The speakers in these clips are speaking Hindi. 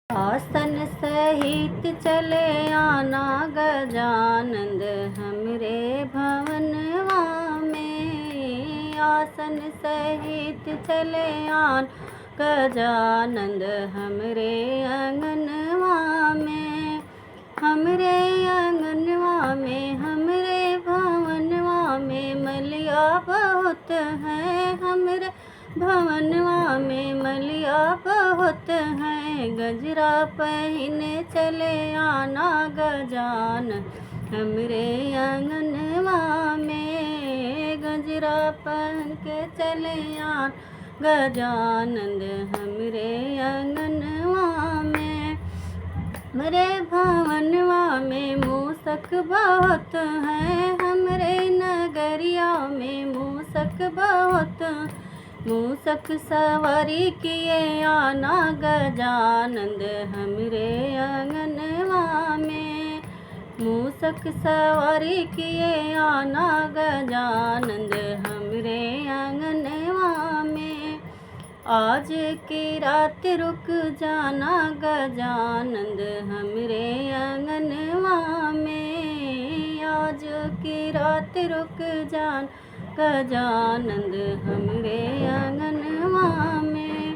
आसन सहित चले आना गजानंद हमरे भवनवा में। आसन सहित चले आन गजानंद हमरे अंगनवा में। हमरे अंगनवा में हमरे भवनवा में मलिया बहुत है। हमरे भवनवा में मलिया बहुत है। गजरा पहने चले आना गजान हमरे आंगनवा में। गजरा पहन के चले आन गजानंद हमरे आंगनवा में। हमरे भवनवा में मूसक बहुत है। हमरे नगरिया में मूसक बहुत। मूसक सवारी किए आना गजानंद हमरे आंगनवा में। मूसक सवारी किए आना गजानंद हमरे आंगनवा में। आज की रात रुक जाना गजानंद हमरे आंगनवा में। आज की रात रुक जान गजानंद हमरे आंगनवा में।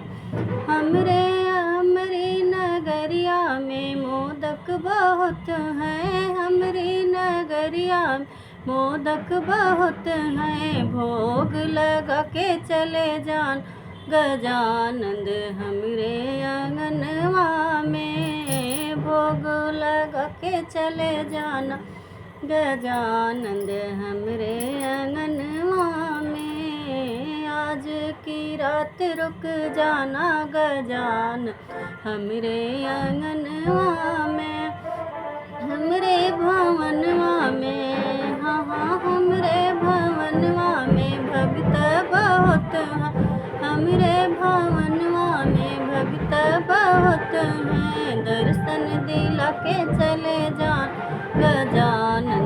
हमरी नगरिया में मोदक बहुत है। हमरी नगरिया में मोदक बहुत है। भोग लगा के चले जान गजानंद हमरे आंगनवा में। भोग लगा के चले जाना गजानंद हमरे आंगनवा में। आज की रात रुक जाना गजान हमरे आंगनवा में। हमरे भवनवा में हाँ हमरे भवनवा में भक्त बहुत है। हमरे भवनवा में भक्त बहुत है। दर्शन दिला के चले जान गजानंद